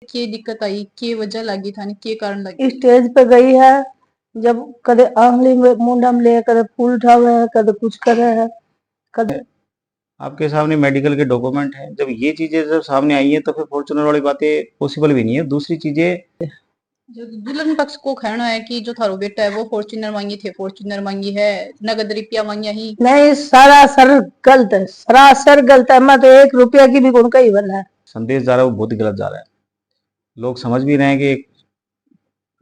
क्या दिक्कत आई, क्या वजह लगी था, क्या कारण लगी? स्टेज पे गई है, जब कदे आंगली में मुंडा में ले, कदे फूल उठावे है, कदे कुछ करे है, कदे आपके सामने मेडिकल के डॉक्यूमेंट हैं। जब ये चीजें जब सामने आई हैं तो फिर फॉर्चूनर वाली बातें पॉसिबल भी नहीं है। दूसरी चीजें, जो दुल्हन पक्ष को कहना है कि जो थारो बेटा है वो फॉर्च्यूनर मांगी थे, फॉर्च्यूनर मांगी है, नगद रुपया मांगिया ही। नहीं, सरासर गलत है, सरासर गलत है। मैं तो 1 रुपया की भी गुण का ही बना है। संदेश जा रहा है वो बहुत ही गलत जा रहा है। लोग समझ भी रहे हैं कि एक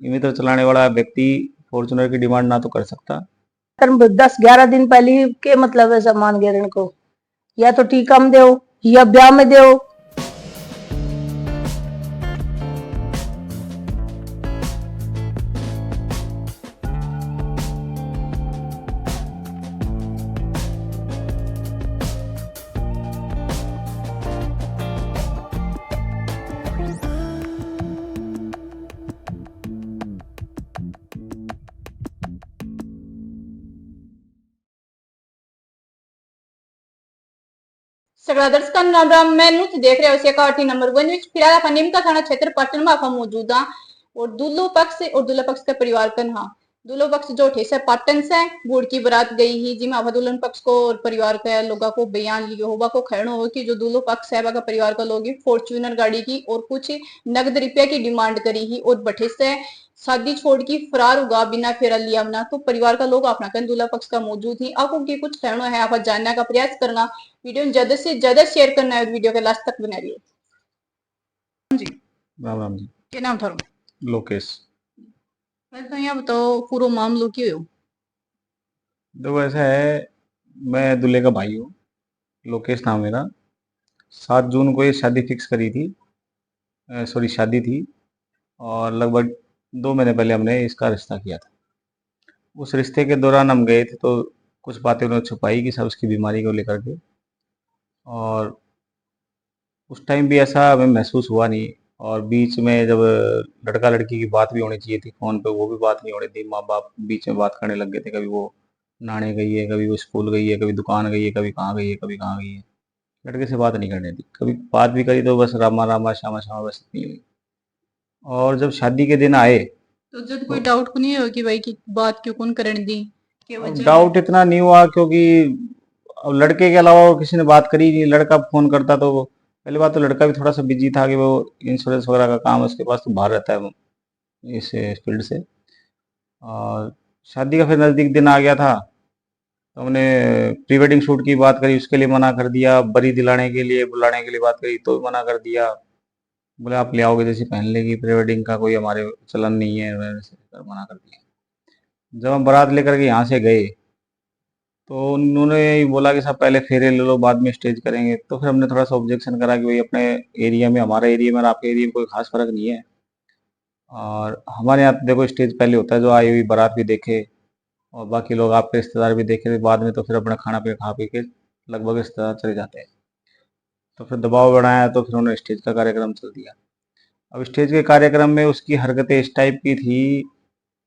इमीटर चलाने वाला व्यक्ति फॉर्चूनर की डिमांड ना तो कर सकता। 10-11 दिन पहले ही के मतलब है सम्मान गिरण को, या तो टीका में दो या ब्याह में दो। सगला दर्शकों राम राम। मैं न्यूज देख रहे हो सेकावटी नंबर 1 विच फिलहाल आप नीमका थाना क्षेत्र पाटन में आप मौजूद हाँ। और दूल्हो पक्ष और दूल्हा पक्ष का परिवार कन हाँ। दूल्हो पक्ष जो ठेसा पाटन से बूढ़ की बारात गई ही, जिसमें आप दुल्हन पक्ष को और परिवार के लोगों को बयान लियो होगा को कहना हो कि जो दूल्हो पक्ष है का परिवार का लोग फॉर्च्यूनर गाड़ी की और कुछ नगद रुपया की डिमांड करी ही और बठे से शादी छोड़ की फरार होगा बिना फेरा लिया ना। तो परिवार का लोग अपना कन दूल्हा पक्ष का मौजूद ही आपको की कुछ कहना है, आप जानने का प्रयास करना, वीडियो में ज्यादा से ज्यादा शेयर करना है और वीडियो के लास्ट तक बना रही जी। राम राम जी। क्या नाम था? लोकेश। तो यहाँ बताओ पूरा मामलो क्यों हो? देखो ऐसा है, मैं दूल्हे का भाई हूँ, लोकेश नाम मेरा। 7 जून को ये शादी फिक्स करी थी, सॉरी शादी थी, और लगभग 2 महीने पहले हमने इसका रिश्ता किया था। उस रिश्ते के दौरान हम गए थे तो कुछ बातें उन्होंने छुपाई कि सब उसकी बीमारी को लेकर के, और उस टाइम भी ऐसा हमें महसूस हुआ नहीं। और बीच में जब लड़का लड़की की बात भी होनी चाहिए थी फ़ोन पे, वो भी बात नहीं हो रही थी। माँ बाप बीच में बात करने लग गए थे, कभी वो नहाने गई है, कभी वो स्कूल गई है, कभी दुकान गई है, कभी कहाँ गई है, कभी कहाँ गई है। लड़के से बात नहीं करनी थी, कभी बात भी करी तो बस रामा रामा श्यामा श्यामा बस इतनी हुई। और जब शादी के दिन आए तो जब कोई तो डाउट को नहीं हो कि भाई की बात क्यों कौन करने दी, क्या अब वजह है? डाउट इतना नहीं हुआ क्योंकि अब लड़के के अलावा और किसी ने बात करी नहीं। लड़का फोन करता तो पहली बात तो लड़का भी थोड़ा सा बिजी था कि वो इंश्योरेंस वगैरह का काम है उसके पास, तो बाहर रहता है इस फील्ड से। और शादी का फिर नज़दीक दिन आ गया था तो हमने प्री वेडिंग शूट की बात करी, उसके लिए मना कर दिया। बरी दिलाने के लिए बुलाने के लिए बात करी तो भी मना कर दिया। बोले आप ले आओगे जैसी पहन लेगी, प्री वेडिंग का कोई हमारे चलन नहीं है, वैसे मना कर दिया। जब हम बारात लेकर के यहाँ से गए तो उन्होंने यही बोला कि साहब पहले फेरे ले लो बाद में स्टेज करेंगे। तो फिर हमने थोड़ा सा ऑब्जेक्शन करा कि भाई अपने एरिया में, हमारा एरिया में और आपके एरिया में कोई खास फर्क नहीं है, और हमारे यहाँ तो देखो स्टेज पहले होता है, जो आई हुई बारात भी देखे और बाकी लोग आपके रिश्तेदार भी देखे, बाद में तो फिर अपना खाना पीना खा पी के लगभग रिश्तेदार चले जाते हैं। तो फिर दबाव बनाया तो फिर उन्होंने स्टेज का कार्यक्रम चल दिया। अब स्टेज के कार्यक्रम में उसकी हरकतें इस टाइप की थी,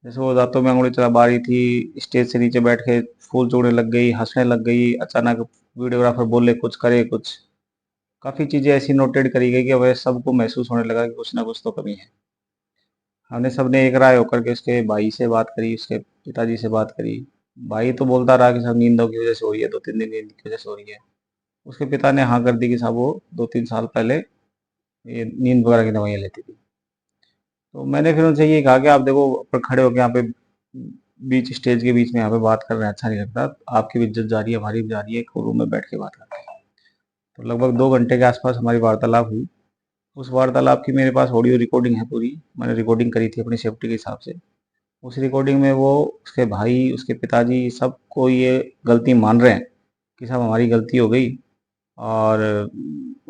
जैसे वो दांतों में अंगुली चबा रही थी, स्टेज से नीचे बैठ के फूल चूड़ने लग गई, हंसने लग गई, अचानक वीडियोग्राफर बोले कुछ करे कुछ। काफ़ी चीज़ें ऐसी नोटेड करी गई कि वह सबको महसूस होने लगा कि कुछ ना कुछ तो कमी है। हमने सबने एक राय होकर के उसके भाई से बात करी, उसके पिताजी से बात करी। भाई तो बोलता रहा कि सब नींदों की वजह से हो रही है, 2-3 दिन नींद की वजह से हो रही है। उसके पिता ने हाँ कर दी कि साहब वो 2-3 साल पहले ये नींद वगैरह की दवाइयाँ लेती थी। तो मैंने फिर उनसे ये कहा कि आप देखो ऊपर खड़े होकर यहाँ पे बीच स्टेज के बीच में यहाँ पे बात कर रहे हैं, अच्छा नहीं लगता। आपकी भी इज्जत जा रही है, हमारी भी जा रही है, एक रूम में बैठ के बात करते हैं। तो लगभग 2 घंटे के आसपास हमारी वार्तालाप हुई। उस वार्तालाप की मेरे पास ऑडियो रिकॉर्डिंग है पूरी, मैंने रिकॉर्डिंग करी थी अपनी सेफ्टी के हिसाब से। उस रिकॉर्डिंग में वो, उसके भाई, उसके पिताजी सबको ये गलती मान रहे हैं कि साहब हमारी गलती हो गई और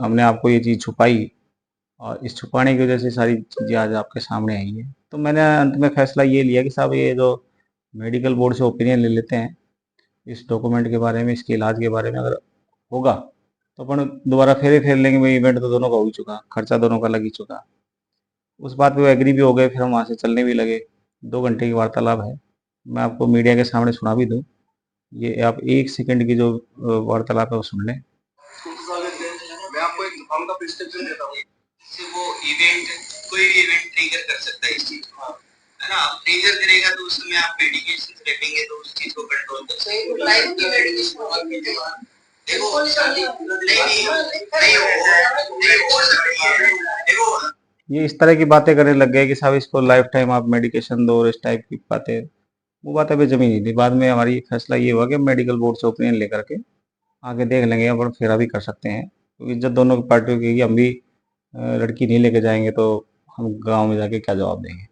हमने आपको ये चीज़ छुपाई, और इस छुपाने की वजह से सारी चीज़ें आज आपके सामने आई हैं। तो मैंने अंत में फैसला ये लिया कि साहब ये जो मेडिकल बोर्ड से ओपिनियन ले लेते हैं इस डॉक्यूमेंट के बारे में, इसके इलाज के बारे में, अगर होगा तो अपन दोबारा फेरे फेर लेंगे। भाई इवेंट तो दोनों का हो ही चुका, खर्चा दोनों का लग ही चुका। उस बात पे वो एग्री भी हो गए, फिर हम वहाँ से चलने भी लगे। 2 घंटे की वार्तालाप है, मैं आपको मीडिया के सामने सुना भी दूँ। ये आप 1 सेकंड की जो वार्तालाप है वो सुन लें। मैं आपको एक जुकाम का प्रिस्क्रिप्शन देता हूँ, वो इवेंट, कोई भी इवेंट ट्रिगर कर सकता है इस चीज को, है ना। आप ट्रिगर करेगा तो उस समय आप मेडिकेशन रखेंगे तो उस चीज को कंट्रोल कर सकते लाइफ की मेडिकेशन। देखो शादी नहीं हो सकती है। देखो ये इस तरह की बातें करने लग गए कि साहब इसको लाइफ टाइम आप मेडिकेशन दो और इस टाइप की बातें, वो बातें भी जमी नहीं थी। बाद में हमारी फैसला ये हुआ कि मेडिकल बोर्ड से ओपिनियन लेकर के आगे देख लेंगे, अपन फेरा भी कर सकते हैं, क्योंकि इज्जत दोनों की पार्टियों की, हम भी लड़की नहीं लेके जाएंगे तो हम गांव में जाके क्या जवाब देंगे।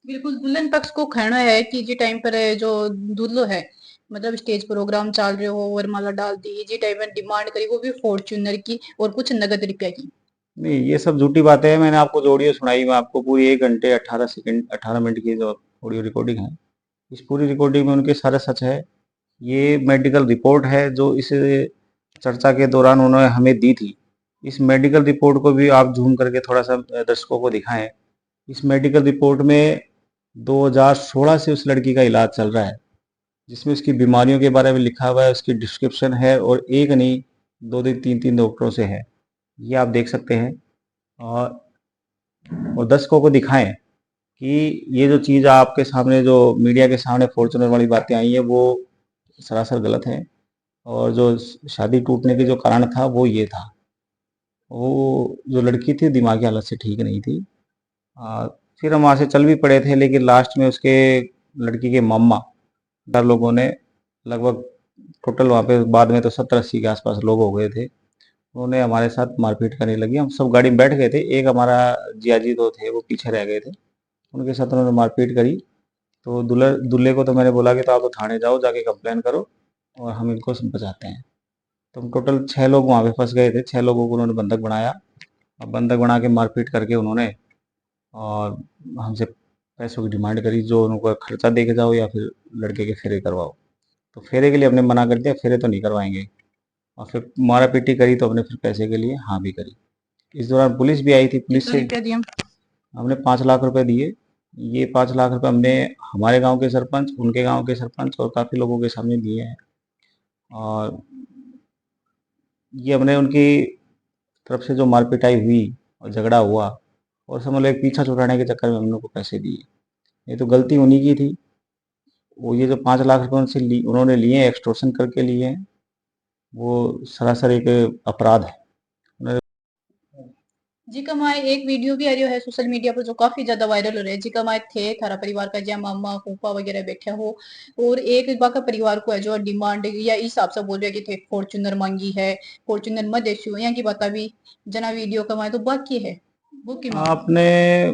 बिल्कुल दुल्हन पक्ष को कहना है कि जी टाइम पर जो दूल्हो है मतलब स्टेज प्रोग्राम चल रहे हो वरमाला डाल दी जी टाइम पर डिमांड करी वो भी फॉर्च्यूनर की और कुछ नगद रुपया की। नहीं, ये सब झूठी बातें हैं। मैंने आपको जो ऑडियो सुनाई, मैं आपको पूरी 1 घंटे 18 सेकंड 18 मिनट की जो ऑडियो रिकॉर्डिंग है, इस पूरी रिकॉर्डिंग में उनके सारा सच है। ये मेडिकल रिपोर्ट है जो इस चर्चा के दौरान उन्होंने हमें दी थी। इस मेडिकल रिपोर्ट को भी आप ज़ूम करके थोड़ा-सा दर्शकों को दिखाएँ। इस मेडिकल रिपोर्ट में 2016 से उस लड़की का इलाज चल रहा है, जिसमें उसकी बीमारियों के बारे में लिखा हुआ है, उसकी डिस्क्रिप्शन है, और एक नहीं 2-2 3-3 डॉक्टरों से है। ये आप देख सकते हैं। और दर्शकों को दिखाएं कि ये जो चीज़ आपके सामने, जो मीडिया के सामने फॉर्च्यूनर वाली बातें आई हैं, वो सरासर गलत है। और जो शादी टूटने की जो कारण था वो ये था, वो जो लड़की थी दिमागी हालत से ठीक नहीं थी। आ, फिर हम वहाँ से चल भी पड़े थे, लेकिन लास्ट में उसके लड़की के मामा 4 लोगों ने लगभग, टोटल वहाँ पे बाद में तो 70-80 के आसपास लोग हो गए थे, उन्होंने हमारे साथ मारपीट करने लगी। हम सब गाड़ी में बैठ गए थे, एक हमारा जियाजी तो थे वो पीछे रह गए थे, उनके साथ उन्होंने मारपीट करी। तो दूल्हे को तो मैंने बोला कि तो आप तो थाने जाओ, जाके कंप्लेन करो और हम इनको बचाते हैं। तो हम टोटल 6 लोग वहाँ पे फंस गए थे। 6 लोगों को उन्होंने बंधक बनाया, और बंधक बना के मारपीट करके उन्होंने और हमसे पैसों की डिमांड करी, जो उनको खर्चा दे के जाओ या फिर लड़के के फेरे करवाओ। तो फेरे के लिए हमने मना कर दिया, फेरे तो नहीं करवाएंगे। और फिर मारा पीटी करी तो हमने फिर पैसे के लिए हाँ भी करी। इस दौरान पुलिस भी आई थी, पुलिस कितना से रुपया दिया? हमने 5 लाख रुपए दिए। ये 5 लाख रुपए हमने हमारे गांव के सरपंच, उनके गांव के सरपंच और काफ़ी लोगों के सामने दिए हैं। और ये हमने उनकी तरफ से जो मारपिटाई हुई और झगड़ा हुआ, और समझ लो एक पीछा छुड़ाने के चक्कर में हम लोग को पैसे दिए। ये तो गलती उन्हीं की थी। वो ये जो 5 लाख रुपए उन्होंने लिए, एक्सटॉर्शन करके लिए हैं, वो सरासर एक अपराध है। उन्होंने जी कमाए एक वीडियो भी आ रही है सोशल मीडिया पर जो काफी ज्यादा वायरल हो रहा है। जी कमाए थे थारा परिवार का जहाँ मामा फूफा वगैरह बैठे हो, और एक बाका परिवार को है जो डिमांड या इस हिसाब से बोल रहे हैं कि थे फॉर्च्यूनर मांगी है, फॉर्च्यूनर मत देशो यहाँ की बात भी जना वीडियो कमाए तो बाकी है वो की मांग। आपने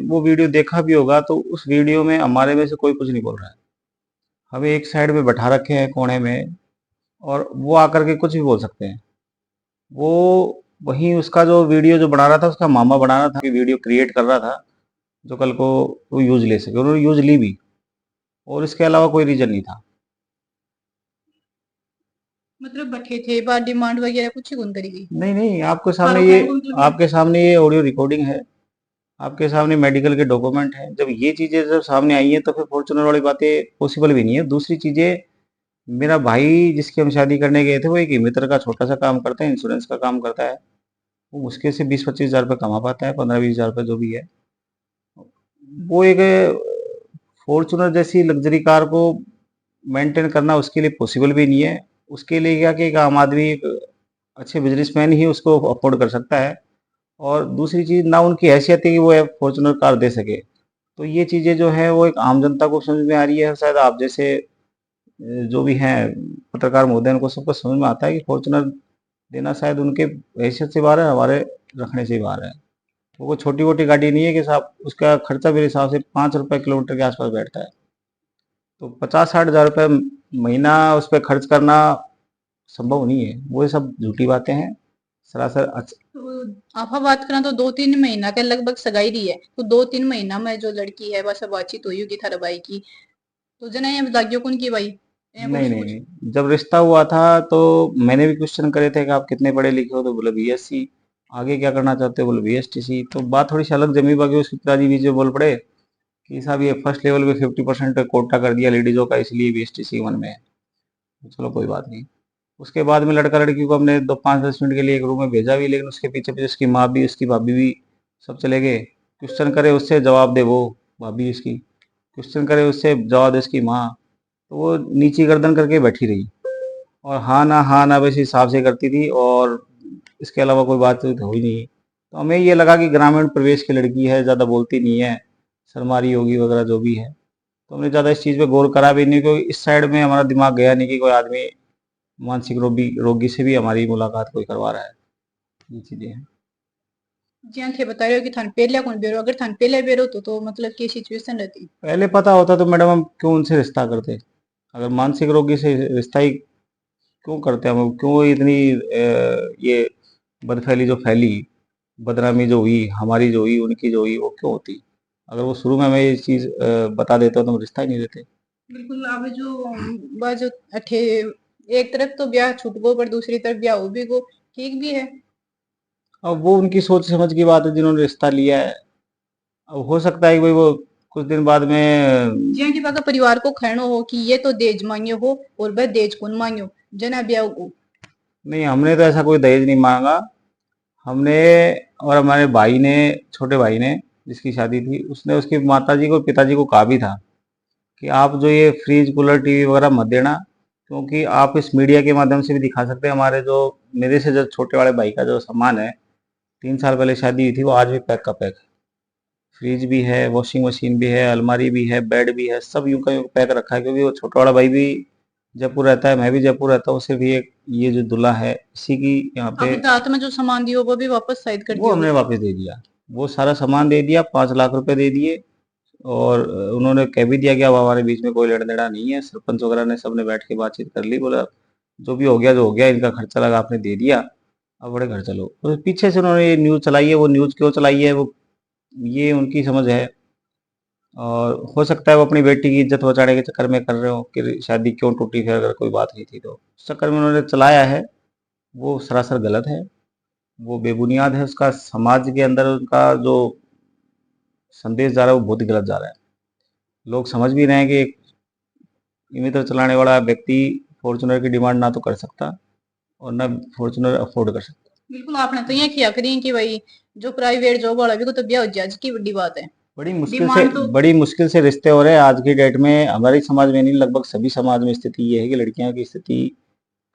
वो वीडियो देखा भी होगा, तो उस वीडियो में हमारे में से कोई कुछ नहीं बोल रहा है। हमें एक साइड में बैठा रखे हैं कोने में, और वो आकर के कुछ भी बोल सकते हैं। वो वहीं उसका जो वीडियो जो बना रहा था, उसका मामा बना रहा था कि वीडियो क्रिएट कर रहा था जो कल को वो यूज ले सके। उन्होंने यूज ली भी, और इसके अलावा कोई रीजन नहीं था। मतलब बैठे थे बात डिमांड वगैरह कुछ ही कौन करी गई। नहीं नहीं, आपके सामने फारूक ये, खान कौन कर दिया? आपके सामने ये ऑडियो रिकॉर्डिंग है, आपके सामने मेडिकल के डॉक्यूमेंट हैं। जब ये चीजें जब सामने आई हैं तो फिर फॉर्चूनर वाली बातें पॉसिबल भी नहीं है। दूसरी चीजें, मेरा भाई जिसकी हम शादी करने गए थे, वो एक मित्र का छोटा सा काम करता है, इंश्योरेंस का काम करता है। वो मुश्किल से 20-25 हजार रुपये कमा पाता है, 15-20 हजार रुपये जो भी है। वो एक फॉर्चूनर जैसी लग्जरी कार को मेंटेन करना उसके लिए पॉसिबल भी नहीं है। उसके लिए क्या कि एक आम आदमी, एक अच्छे बिजनेसमैन ही उसको अफोर्ड कर सकता है। और दूसरी चीज, ना उनकी हैसियत है कि वो फॉर्चूनर कार दे सके। तो ये चीजें जो है वो एक आम जनता को समझ में आ रही है, शायद आप जैसे जो भी हैं पत्रकार महोदय, उनको सबको समझ में आता है कि फॉर्चूनर देना शायद उनके हैसियत से बाहर है, हमारे रखने से बाहर है। वो कोई छोटी मोटी गाड़ी नहीं है कि साहब उसका खर्चा मेरे हिसाब से 5 रुपए किलोमीटर के आसपास बैठता है। तो 50-60 हजार रुपये महीना उस पर खर्च करना संभव नहीं है। वो ये सब झूठी बातें हैं सरासर। तो आप बात करें तो 2-3 महीना के लगभग सगाई रही है, तो 2-3 महीना में जो लड़की है बस बातचीत हुई होगी थारा भाई की, तो जना ये बताइयो कौन की भाई ये नहीं कुछ नहीं कुछ। नहीं, जब रिश्ता हुआ था तो मैंने भी क्वेश्चन करे थे कि आप कितने पढ़े लिखे हो, तो बोले बीएससी। आगे क्या करना चाहते हो, बोले बीएसटीसी। तो बात थोड़ी सी अलग जमी, बाकी उसके पिताजी बीच में बोल पड़े कि साहब ये फर्स्ट लेवल पे 50% कोटा कर दिया लेडीजों का, इसलिए बीएसटीसी 1 में है। तो चलो कोई बात नहीं। उसके बाद में लड़का लड़की को हमने 2 5-10 मिनट के लिए एक रूम में भेजा भी, लेकिन उसके पीछे पीछे उसकी माँ भी, उसकी भाभी भी सब चले गए। क्वेश्चन करे उससे जवाब दे वो भाभी इसकी, क्वेश्चन करे उससे जवाब दे इसकी माँ, तो वो नीची गर्दन करके बैठी रही और हाँ ना वैसे हिसाब से करती थी, और इसके अलावा कोई बात तो हुई नहीं। तो हमें ये लगा कि ग्रामीण प्रवेश की लड़की है, ज़्यादा बोलती नहीं है, शर्मारी होगी वगैरह जो भी है। तो हमने ज़्यादा इस चीज़ पे गौर करा भी नहीं, क्योंकि इस साइड में हमारा दिमाग गया नहीं कि कोई आदमी मानसिक रोगी से भी हमारी मुलाकात कोई करवा रहा है। ये चीज़ें हैं। जी हाँ, थे बता रहे हो कि थान पहले कौन बेरो, अगर थान पहले बेरो तो मतलब क्या सिचुएशन रहती? पहले पता होता तो मैडम हम क्यों उनसे रिश्ता करते? अगर मानसिक रोगी से रिश्ता ही क्यों करते हम? क्यों इतनी ये बदफैली जो फैली, बदनामी जो हुई, हमारी जो हुई, उनकी जो हुई, वो क्यों होती? अगर वो शुरू में हमें ये चीज़ बता देते तो हम रिश्ता ही नहीं देते। बिल्कुल। अब जो अठे एक तरफ तो ब्याह छूट गो पर दूसरी तरफ ब्याह हो भी गो, ठीक भी है। अब वो उनकी सोच समझ की बात है जिन्होंने रिश्ता लिया है। अब हो सकता है कि भाई वो कुछ दिन बाद में जिया कि बाका परिवार को कहनो हो कि ये तो दहेज मांगियो हो और वह दहेज कौन मांगियो जना ब्याह को। नहीं, हमने तो ऐसा कोई दहेज नहीं मांगा। हमने और हमारे भाई ने, छोटे भाई ने, जिसकी शादी थी, उसने उसकी माताजी को, पिताजी को कहा भी था कि आप जो ये फ्रिज, कूलर, टीवी वगैरह मत देना, क्योंकि आप इस मीडिया के माध्यम से भी दिखा सकते हैं हमारे जो, मेरे से जो छोटे वाले भाई का जो सामान है, 3 साल पहले शादी हुई थी, वो आज भी पैक का पैक है। फ्रिज भी है, वॉशिंग मशीन भी है, अलमारी भी है, बेड भी है, सब यूं का यूं पैक रखा है, क्योंकि वो छोटा वाला भाई भी जयपुर रहता है, मैं भी जयपुर रहता हूँ, सिर्फ ये जो दूल्हा है इसी की यहाँ पे। अब दांत में जो सामान दियो वो भी वापस साइड कर वो दियो। हमने वापस दे दिया, वो सारा सामान दे दिया, 5 लाख रुपए दे दिए। और उन्होंने कह भी दिया कि अब हमारे बीच में कोई लेना देना नहीं है। सरपंच वगैरह ने, सबने बैठ के बातचीत कर ली, बोला जो भी हो गया जो हो गया, इनका खर्चा लगा आपने दे दिया, अब बड़े घर चलो। और पीछे से उन्होंने ये न्यूज़ चलाई है, वो न्यूज़ क्यों चलाई है वो, ये उनकी समझ है। और हो सकता है वो अपनी बेटी की इज्जत बचाने के चक्कर में कर रहे हो कि शादी क्यों टूटी, फिर अगर कोई बात नहीं थी तो उस चक्कर में उन्होंने चलाया है। वो सरासर गलत है, वो बेबुनियाद है। उसका समाज के अंदर उनका जो संदेश जा रहा है वो बहुत ही गलत जा रहा है। लोग समझ भी रहे हैं कि एक इमीटर चलाने वाला व्यक्ति फॉर्च्यूनर की डिमांड ना तो कर सकता और ना फॉर्च्यूनर अफोर्ड कर सकता। बिल्कुल। आपने तो ये किया करी कि भाई जो प्राइवेट जॉब वाला भी को तो ब्याह हो जाए की बड़ी बात है। डिमांड तो बड़ी मुश्किल से रिश्ते हो रहे हैं आज की डेट में। हमारे समाज में नहीं, लगभग सभी समाज में स्थिति ये है कि लड़कियों की स्थिति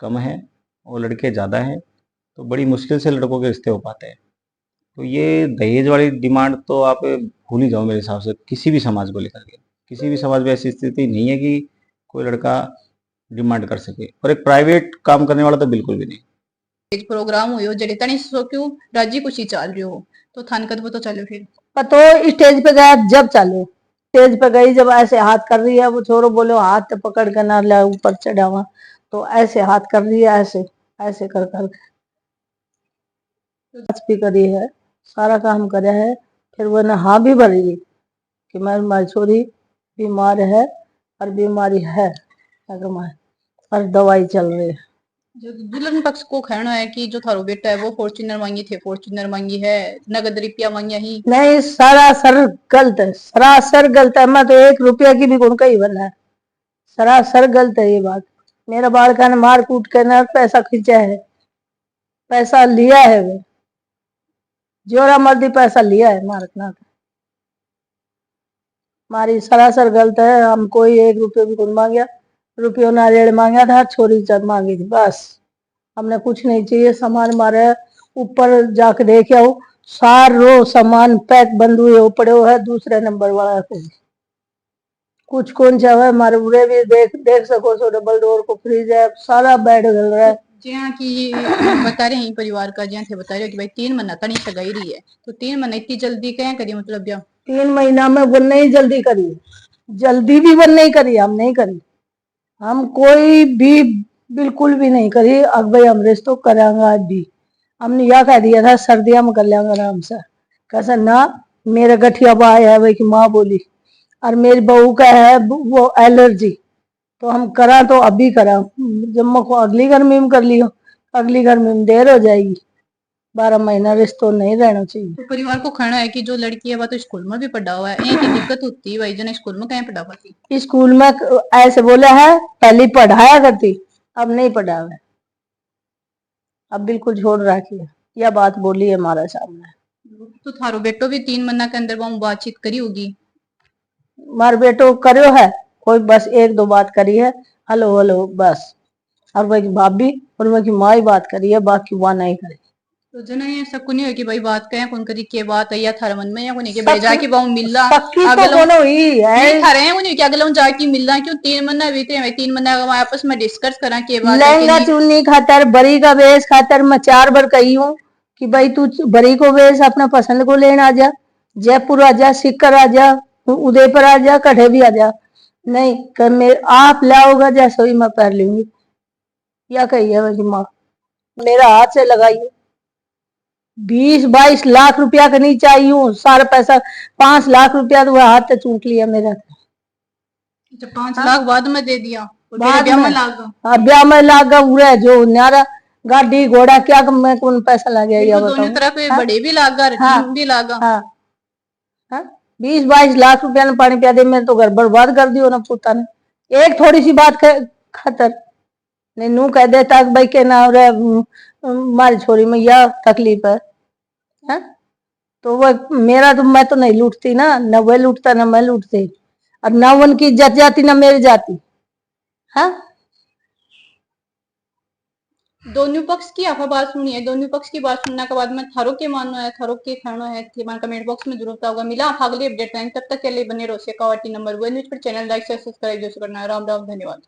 कम है और लड़के ज़्यादा हैं, तो बड़ी मुश्किल से लड़कों के रिश्ते हो पाते हैं। तो ये दहेज वाली डिमांड तो आप भूल ही जाओ मेरे हिसाब से, किसी भी समाज को लेकर के। किसी भी समाज में ऐसी स्थिति नहीं है कि कोई लड़का डिमांड कर सके, और एक प्राइवेट काम करने वाला तो बिल्कुल भी नहीं। एक प्रोग्राम हुयो जड़े तनी सो क्यों राजी कुछ ही चल रही हो तो थान कद तो चलो फिर तो स्टेज पे गया जब चालू, स्टेज पे गई जब ऐसे हाथ कर रही है, वो छोरो बोलो हाथ पकड़ कर ना ला ऊपर चढ़ावा, तो ऐसे हाथ कर रही है, ऐसे ऐसे कर कर भी करी है, सारा काम करे है। फिर वो ने हाँ भी भरी कि मैं छोरी बीमार है और बीमारी है और दवाई चल रही है। जो दुल्हन पक्ष को कहना है कि जो थारो बेटा है वो फॉर्च्यूनर मांगी थे, फॉर्च्यूनर मांगी है, नगद रुपया मांगिया ही नहीं, सरासर गलत है, सरासर गलत है। मैं तो 1 रुपया की भी कौन कही बना है, सरासर गलत है ये बात। मेरा बालका ने मार कूट कर ना पैसा खींचा है, पैसा लिया है, वो जोरा मर्दी पैसा लिया है मारकना। हमारी सरासर गलत है। हम कोई 1 रुपया भी कौन मांगया, रुपया नारियल मांगा था, छोरी चल मांगी थी, बस। हमने कुछ नहीं चाहिए। सामान मारे ऊपर जाके देखे आओ, सारो सामान पैक बंद हुए पड़े है, दूसरे नंबर वाला को कुछ कौन चाहे। हमारे बुरे भी देख सको, सो डबल डोर को फ्रिज है, सारा बेड गल रहा है। जहाँ की बता रहे हैं परिवार का, जहाँ थे बता रहे हो कि भाई 3 महीना तनी सगाई रही है, तो 3 महीना इतनी जल्दी क्या करिए मतलब ब्याह? 3 महीना में वो नहीं जल्दी करी, जल्दी भी वो नहीं करी, हम नहीं करी, हम कोई भी बिल्कुल भी नहीं करी। अब भाई हम रिश्तों करेंगे आज भी, हमने यह कह दिया था सर्दियां में कर लेंगे आराम से। कैसा ना, मेरा गठिया बाय है भाई की माँ बोली, और मेरी बहू का है वो एलर्जी, तो हम करा तो अभी करा, जब मैं अगली गर्मी में कर लियो, अगली गर्मी में देर हो जाएगी। 12 महीना रिश्तों नहीं रहना चाहिए। तो परिवार को कहना है कि जो लड़की है वह तो स्कूल में भी पढ़ा हुआ है, एक दिक्कत होती है भाई जन स्कूल में कहीं पढ़ा पाती। स्कूल में ऐसे बोला है, पहले पढ़ाया करती, अब नहीं पढ़ा है, अब बिल्कुल छोड़ रखी है, यह बात बोली है हमारे सामने। तो थारो बेटो भी 3 महीना के अंदर वहाँ बातचीत करी होगी। मार बेटो करो है, कोई बस एक दो बात करी है, हेलो हेलो बस। और वही भाभी और वही माँ ही बात करी है, बाकी वहाँ नहीं करी। तो जना ये सब को नहीं है कि भाई बात करें कौन करी के बात है या थारा मन में या कोनी के भेजा कि बाऊ मिलला सखी तो अगलो कोनो ही नहीं है। थारे हैं कोनी कि अगलो जाके मिलना क्यों 3 महीना बीते हैं 3 महीना का आपस में डिस्कस करा के बात है कि लहंगा नहीं। चुन्नी खातर, बरी का वेश खातर मैं 4 बार कही हूँ कि भाई तू बरी को वेश अपना पसंद को लेना आ जा, जयपुर आ जा, सिक्कर आ जा, उदयपुर आ जा, कठे भी आ जा। नहीं कर मेरे आप लाओगा जैसे ही मैं पहन लूंगी। या कही है मेरी माँ, मेरा हाथ से लगाई 20-22 लाख रुपया का नहीं चाहिए, सारा पैसा 5 लाख रुपया तो वह हाथ से चूट लिया मेरा। अच्छा 5 लाख बाद में दे दिया और तेरे बाद ब्याह में में लागा। हाँ, ब्याह में लागा उरे जो न्यारा गाड़ी घोड़ा क्या मैं कौन पैसा लगे या बिल्कुल दोनों बताऊं। तरफ हाँ बड़े भी लागा हाँ रटीम भी लागा। हाँ हाँ 20-22 लाख रुपया ने पानी पिया दे, मैंने तो घर बर्बाद कर दियो ना पुता ने, एक थोड़ी सी बात खातर नहीं नू कह देता कि भाई के ना रे मारी छोरी में यह तकलीफ है। हाँ? तो वह मेरा तो मैं तो नहीं लूटती ना, न वह लूटता ना मैं लूटती, और ना उनकी इज्जत जाती ना मेरी जाती। हाँ दोनों पक्ष की आपा बात सुनी है, दोनों पक्ष की बात सुनने के बाद में थारो के मानना है थारो के खाना है कि हमारे कमेंट बॉक्स में जरूर होगा। मिला आप अगले अपडेट टाइम, तब तक के लिए बने रहो से कावटी नंबर 1 न्यूज पर चैनल लाइक शेयर सब्सक्राइब जरूर करना है। राम राम, धन्यवाद।